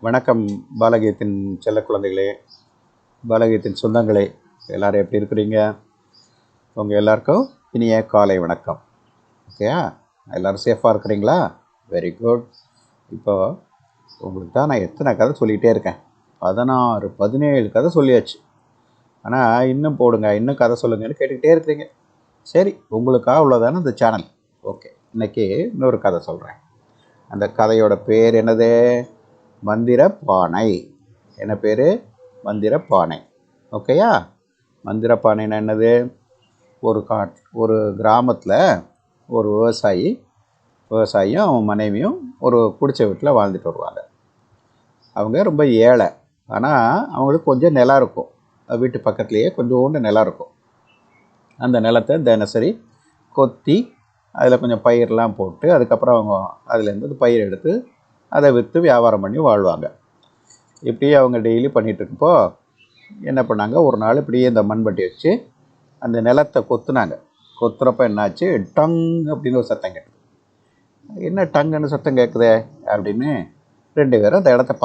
வணக்கம் பாலகீதத்தின் செல்ல குழந்தைகளே, பாலகீதத்தின் சொந்தங்களே, எல்லோரும் எப்படி இருக்கிறீங்க? உங்கள் எல்லாருக்கும் இனிய காலை வணக்கம். ஓகேயா? எல்லோரும் சேஃபாக இருக்கிறீங்களா? Very good. இப்போ உங்களுக்கு தான் நான் எத்தனை கதை சொல்லிகிட்டே இருக்கேன். 17 கதை சொல்லியாச்சு. ஆனால் இன்னும் போடுங்க, இன்னும் கதை சொல்லுங்கன்னு கேட்டுக்கிட்டே இருக்கிறீங்க. சரி, உங்களுக்காக உள்ளதானே இந்த சேனல். ஓகே, இன்றைக்கி இன்னொரு கதை சொல்கிறேன். அந்த கதையோட பேர் என்னது? மந்திரப்பானை. என்ன பேர்? மந்திரப்பானை. ஓகேயா? மந்திரப்பானைன்னா என்னது? ஒரு கிராமத்தில் ஒரு விவசாயியும் அவன் மனைவியும் ஒரு குடிசை வீட்டில் வாழ்ந்துட்டு வருவாங்க. அவங்க ரொம்ப ஏழை. ஆனால் அவங்களுக்கு கொஞ்சம் நிலம் இருக்கும். வீட்டு பக்கத்துலேயே கொஞ்சோண்டு நிலம் இருக்கும். அந்த நிலத்தை தினசரி கொத்தி அதில் கொஞ்சம் பயிரெலாம் போட்டு அதுக்கப்புறம் அவங்க அதுலேருந்து பயிர் எடுத்து அதை விற்று வியாபாரம் பண்ணி வாழ்வாங்க. இப்படியே அவங்க டெய்லி பண்ணிகிட்ருக்கப்போ என்ன பண்ணாங்க, ஒரு நாள் இப்படியே இந்த மண்பட்டி வச்சு அந்த நிலத்தை கொத்துறப்ப என்னாச்சு, டங் அப்படின்னு ஒரு சத்தம் கேட்குது. என்ன டங்குன்னு சத்தம் கேட்குதே அப்படின்னு 2 பேரும் அந்த இடத்த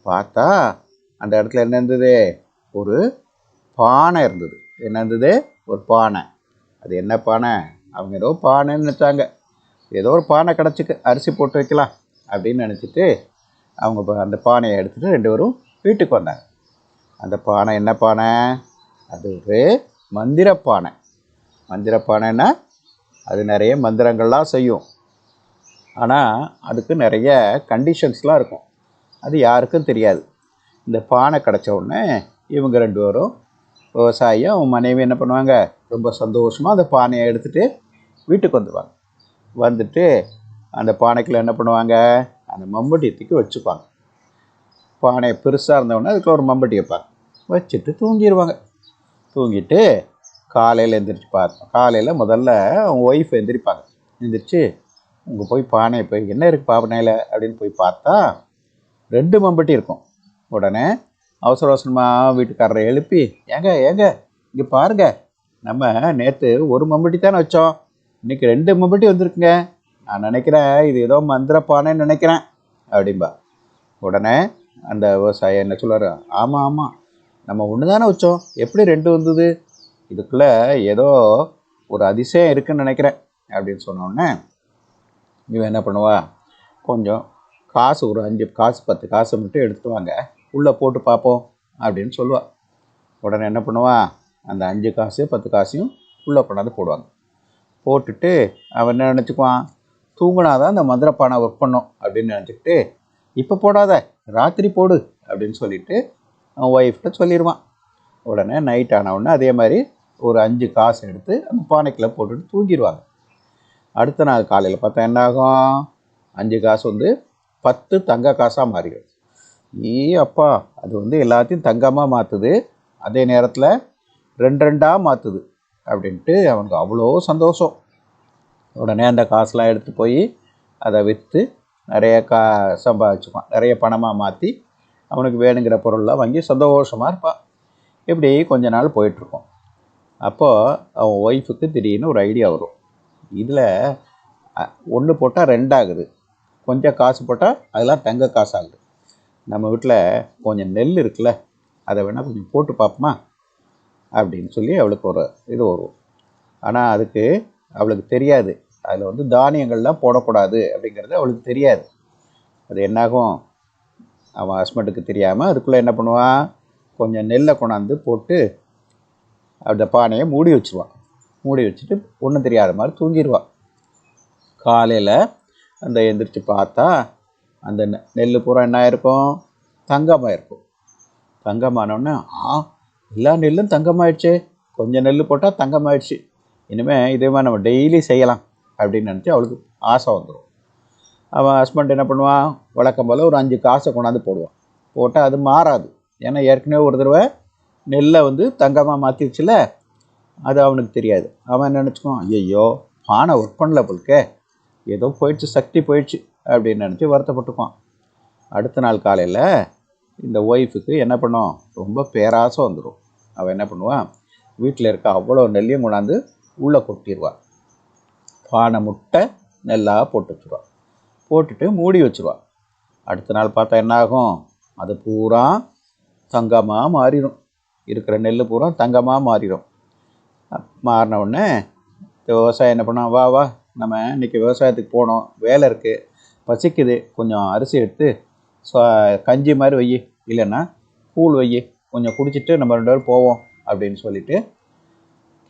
பார்த்தா அந்த இடத்துல என்ன இருந்தது? ஒரு பானை இருந்தது. என்ன இருந்தது? ஒரு பானை. அது என்ன பானை? அவங்க ஏதோ பானைன்னு நினச்சாங்க. ஏதோ ஒரு பானை கிடச்சிக்கு, அரிசி போட்டு வைக்கலாம் அப்படின்னு நினச்சிட்டு அவங்க அந்த பானையை எடுத்துகிட்டு 2 பேரும் வீட்டுக்கு வந்தாங்க. அந்த பானை என்ன பானை? அது ஒரு மந்திரப்பானை. மந்திரப்பானைன்னா அது நிறைய மந்திரங்கள்லாம் செய்யும். ஆனால் அதுக்கு நிறைய கண்டிஷன்ஸ்லாம் இருக்கும். அது யாருக்கும் தெரியாது. இந்த பானை கிடச்ச உடனே இவங்க 2 பேரும், விவசாயியும் அவங்க மனைவி என்ன பண்ணுவாங்க, ரொம்ப சந்தோஷமாக அந்த பானையை எடுத்துகிட்டு வீட்டுக்கு வந்துடுவாங்க. வந்துட்டு அந்த பானைக்குள்ளே என்ன பண்ணுவாங்க, அந்த மம்பட்டியை தூக்கி வச்சுப்பாங்க. பானை பெருசாக இருந்தவொடனே அதுக்குள்ள ஒரு மம்பட்டி வைப்பாங்க. வச்சுட்டு தூங்கிடுவாங்க. தூங்கிட்டு காலையில் காலையில் முதல்ல அவங்க ஒய்ஃப் எந்திரிப்பாங்க. எந்திரிச்சு உங்க போய் பானையை போய் என்ன இருக்குது பானையில் அப்படின்னு போய் பார்த்தா 2 மம்பட்டி இருக்கும். உடனே அவசரமாக வீட்டுக்காரரை எழுப்பி, ஏங்க இங்கே பாருங்கள், நம்ம நேற்று ஒரு மம்பட்டி தானே வச்சோம், இன்றைக்கி 2 மம்பட்டி வந்திருக்குங்க, நான் நினைக்கிறேன் இது ஏதோ மந்திரப்பானைன்னு நினைக்கிறேன் அப்படின்பா. உடனே அந்த விவசாயி என்ன சொல்லுவார், ஆமாம் நம்ம ஒன்று தானே வச்சோம், எப்படி 2 வந்தது, இதுக்குள்ளே ஏதோ ஒரு அதிசயம் இருக்குதுன்னு நினைக்கிறேன் அப்படின்னு சொன்னோடனே இவன் என்ன பண்ணுவா, கொஞ்சம் காசு ஒரு 5 காசு 10 காசை மட்டும் எடுத்துட்டு வாங்க, உள்ளே போட்டு பார்ப்போம் அப்படின்னு சொல்லுவாள். உடனே என்ன பண்ணுவா, அந்த 5 காசு 10 காசையும் உள்ளே கொண்டாந்து போடுவாங்க. போட்டுட்டு அவன் என்ன நினச்சிக்குவான், தூங்கினாதான் அந்த மந்திரப்பானை ஒர்க் பண்ணோம் அப்படின்னு நினச்சிக்கிட்டு, இப்போ போடாத ராத்திரி போடு அப்படின்னு சொல்லிவிட்டு அவன் ஒய்ஃப்கிட்ட சொல்லிடுவான். உடனே நைட் ஆனவுடனே அதே மாதிரி ஒரு 5 காசு எடுத்து அந்த பானைக்குள்ளே போட்டுட்டு தூங்கிடுவாங்க. அடுத்த நாள் காலையில் பார்த்தா என்ன ஆகும், 5 காசு வந்து 10 தங்க காசாக மாறிடும். அப்பா, அது எல்லாத்தையும் தங்கமாக மாற்றுது, அதே நேரத்தில் 2 மாற்றுது அப்படின்ட்டு அவனுக்கு அவ்வளோ சந்தோஷம். உடனே அந்த காசுலாம் எடுத்து போய் அதை விற்று நிறைய சம்பாதிச்சுப்பான். நிறைய பணமாக மாற்றி அவனுக்கு வேணுங்கிற பொருள்லாம் வாங்கி சந்தோஷமாக இருப்பான். இப்படி கொஞ்ச நாள் போயிட்டுருக்கோம். அப்போது அவன் ஒய்ஃபுக்கு திடீர்னு ஒரு ஐடியா வரும். இதில் 1 போட்டால் 2 ஆகுது, கொஞ்சம் காசு போட்டால் அதெல்லாம் தங்க காசு ஆகுது, நம்ம வீட்டில் கொஞ்சம் நெல் இருக்குல்ல, அதை வேணால் கொஞ்சம் போட்டு பார்ப்போமா அப்படின்னு சொல்லி அவளுக்கு ஒரு இது வரும். ஆனால் அதுக்கு அவளுக்கு தெரியாது, அதில் தானியங்கள்லாம் போடக்கூடாது அப்படிங்கிறது அவளுக்கு தெரியாது. அது என்னாகும், அவன் ஹஸ்பண்டுக்கு தெரியாமல் அதுக்குள்ளே என்ன பண்ணுவான், கொஞ்சம் நெல்லை கொண்டாந்து போட்டு அந்த பானையை மூடி வச்சுருவான். மூடி வச்சுட்டு ஒன்றும் தெரியாத மாதிரி தூங்கிடுவான். காலையில் அந்த எந்திரிச்சு பார்த்தா அந்த நெல் பூரா என்ன ஆயிருக்கும், தங்கமாக இருக்கும். தங்கமானோடனே எல்லா நெல்லும் தங்கமாயிடுச்சு, கொஞ்சம் நெல் போட்டால் தங்கமாயிடுச்சு, இனிமேல் இதே மாதிரி நம்ம டெய்லி செய்யலாம் அப்படின்னு நினச்சி அவளுக்கு ஆசை வந்துடும். அவன் ஹஸ்பண்ட் என்ன பண்ணுவான், வழக்கம் போல் ஒரு 5 காசை கொண்டாந்து போடுவான். போட்டால் அது மாறாது, ஏன்னா ஏற்கனவே ஒரு தடவை நெல்லை தங்கமாக மாற்றிடுச்சுல, அது அவனுக்கு தெரியாது. அவன் நினச்சிக்குவான், ஐயோ பானை ஒர்க் பண்ணல போல்கே, ஏதோ போயிடுச்சு, சக்தி போயிடுச்சு அப்படின்னு நினச்சி வருத்தப்பட்டுக்குவான். அடுத்த நாள் காலையில் இந்த ஒய்ஃபுக்கு என்ன பண்ணும், ரொம்ப பேராசை வந்துடும். அவன் என்ன பண்ணுவான், வீட்டில் இருக்க அவ்வளோ நெல்லையும் கொண்டாந்து உள்ளே கொட்டிடுவான். பானை முட்டை நெல்லாக போட்டு வச்சுருவான். போட்டுட்டு மூடி வச்சுருவான். அடுத்த நாள் பார்த்தா என்ன ஆகும்? அது பூரா தங்கமாக மாறிடும். இருக்கிற நெல் பூரா தங்கமாக மாறிடும். மாறின உடனே விவசாயம் என்ன பண்ணோம், வா வா நம்ம இன்றைக்கி விவசாயத்துக்கு போனோம், வேலை இருக்குது, பசிக்குது, கொஞ்சம் அரிசி எடுத்து கஞ்சி மாதிரி வை, இல்லைன்னா கூழ் வை, கொஞ்சம் குடிச்சிட்டு நம்ம 2 பேரும் போவோம் அப்படின்னு சொல்லிட்டு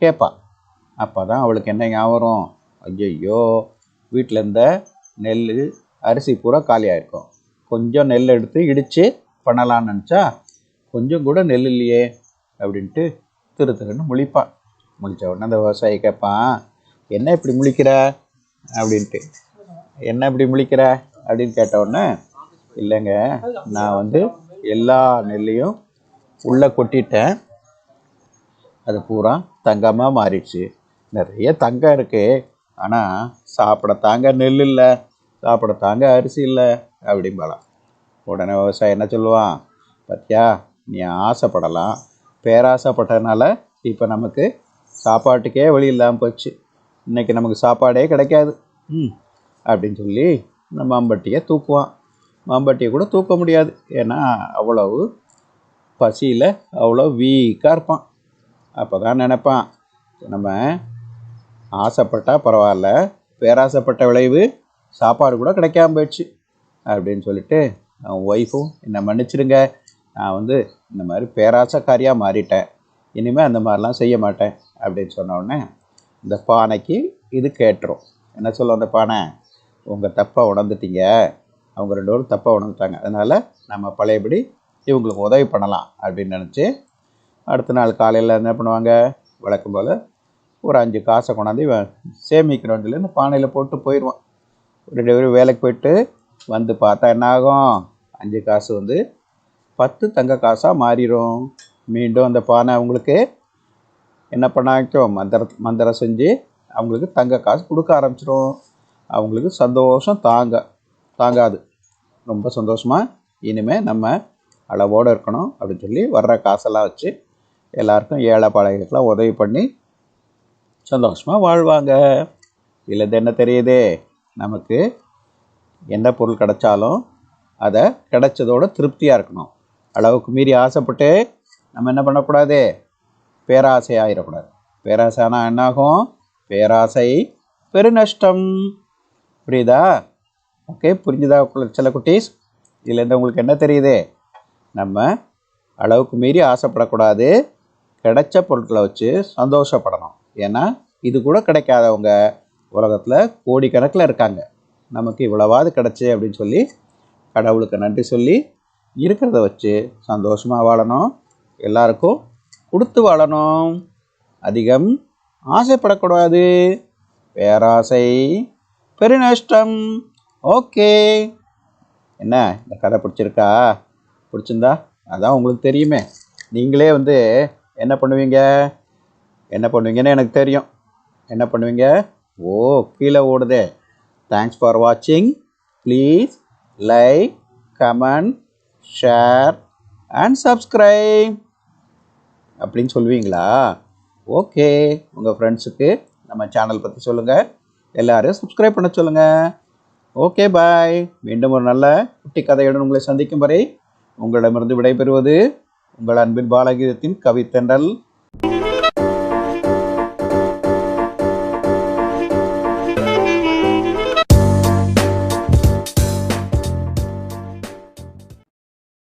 கேட்பான். அப்போ தான் அவளுக்கு என்ன ஞாபகம்? ஐயையோ, வீட்டில் இருந்த நெல் அரிசி பூரா காலியாகிருக்கும். கொஞ்சம் நெல் எடுத்து இடித்து பண்ணலான்னு நினச்சா கொஞ்சம் கூட நெல் இல்லையே அப்படின்ட்டு திருன்னு முழிப்பான். முழித்த உடனே அந்த விவசாயி கேட்பான், என்ன இப்படி முழிக்கிற அப்படின்ட்டு. என்ன இப்படி முழிக்கிற அப்படின்னு கேட்ட உடனே, இல்லைங்க, நான் எல்லா நெல்லையும் உள்ளே கொட்டிட்டேன், அது பூரா தங்கமாக மாறிடுச்சு. நிறைய தங்கம் இருக்குது, ஆனால் சாப்பிட தாங்க நெல் இல்லை, சாப்பிட தாங்க அரிசி இல்லை அப்படிம்பாலாம். உடனே விவசாயி என்ன சொல்லுவான், பார்த்தியா, நீ ஆசைப்படலாம், பேராசைப்பட்டதுனால இப்போ நமக்கு சாப்பாட்டுக்கே வழி இல்லாமல் போச்சு, இன்றைக்கி நமக்கு சாப்பாடே கிடைக்காது அப்படின்னு சொல்லி இந்த மாம்பட்டியை தூக்குவான். மாம்பட்டியை கூட தூக்க முடியாது, ஏன்னா அவ்வளவு பசியில் அவ்வளோ வீக்காக இருப்பான். அப்போ தான் நினைப்பான், நம்ம ஆசைப்பட்டால் பரவாயில்ல, பேராசைப்பட்ட விளைவு சாப்பாடு கூட கிடைக்காம போயிடுச்சு அப்படின்னு சொல்லிட்டு அவன் ஒய்ஃபும், என்னை மன்னிச்சிடுங்க, நான் இந்த மாதிரி பேராசைக்காரியாக மாறிட்டேன், இனிமேல் அந்த மாதிரிலாம் செய்ய மாட்டேன் அப்படின்னு சொன்ன உடனே இந்த பானைக்கு இது கேட்டுரும். என்ன சொல்லும் அந்த பானை, உங்கள் தப்பை உணர்ந்துட்டீங்க, அவங்க 2 பேரும் தப்பை உணர்ந்துட்டாங்க, அதனால் நம்ம பழையபடி இவங்களுக்கு உதவி பண்ணலாம் அப்படின்னு நினச்சி அடுத்த நாள் காலையில் என்ன பண்ணுவாங்க, வழக்கம் போல் ஒரு 5 காசை கொண்டாந்து இவன் சேமிக்கிறோன்னு சொல்லி இந்த பானையில் போட்டு போயிடுவான். 2 பேரும் வேலைக்கு போயிட்டு வந்து பார்த்தா என்ன ஆகும், 5 காசு 10 தங்க காசாக மாறிடும். மீண்டும் அந்த பானை அவங்களுக்கு என்ன பண்ணாக்கும், மந்திரம் செஞ்சு அவங்களுக்கு தங்க காசு கொடுக்க ஆரம்பிச்சிடும். அவங்களுக்கு சந்தோஷம் தாங்காது. ரொம்ப சந்தோஷமாக இனிமேல் நம்ம அளவோடு இருக்கணும் அப்படின்னு சொல்லி வர்ற காசெல்லாம் வச்சு எல்லாருக்கும் ஏழை பாளைகளுக்கெல்லாம் உதவி பண்ணி சந்தோஷமாக வாழ்வாங்க. இதில் என்ன தெரியுது, நமக்கு என்ன பொருள் கிடைச்சாலும் அதை கிடைச்சதோட திருப்தியாக இருக்கணும். அளவுக்கு மீறி ஆசைப்பட்டு நம்ம என்ன பண்ணக்கூடாது, பேராசை ஆகிடக்கூடாது. பேராசை ஆனால் என்னாகும், பேராசை பெருநஷ்டம். புரியுதா? ஓகே, புரிஞ்சுதா சில குட்டீஸ்? இதுலேருந்து உங்களுக்கு என்ன தெரியுது, நம்ம அளவுக்கு மீறி ஆசைப்படக்கூடாது, கிடைச்ச பொருட்களை வச்சு சந்தோஷப்படணும். ஏன்னா இது கூட கிடைக்காதவங்க உலகத்தில் கோடிக்கணக்கில் இருக்காங்க. நமக்கு இவ்வளவாது கிடச்சி அப்படின்னு சொல்லி கடவுளுக்கு நன்றி சொல்லி இருக்கிறத வச்சு சந்தோஷமாக வாழணும். எல்லாருக்கும் கொடுத்து வாழணும். அதிகம் ஆசைப்படக்கூடாது. பேராசை பெருநஷ்டம். ஓகே, என்ன இந்த கதை பிடிச்சிருந்தா அதான் உங்களுக்கு தெரியுமே. நீங்களே என்ன பண்ணுவீங்கன்னு எனக்கு தெரியும். என்ன பண்ணுவீங்க? ஓ, கீழே ஓடுதே. தேங்க்ஸ் ஃபார் வாட்சிங். Please like, comment, share and subscribe அப்படின்னு சொல்லுவீங்களா? ஓகே, உங்கள் ஃப்ரெண்ட்ஸுக்கு நம்ம சேனல் பற்றி சொல்லுங்கள். எல்லோரும் சப்ஸ்கிரைப் பண்ண சொல்லுங்கள். ஓகே, பாய். மீண்டும் ஒரு நல்ல குட்டி கதையுடன் உங்களை சந்திக்கும் வரை உங்களிடமிருந்து விடைபெறுவது உங்கள் அன்பின் பாலகீதத்தின் கவித்தென்றல்.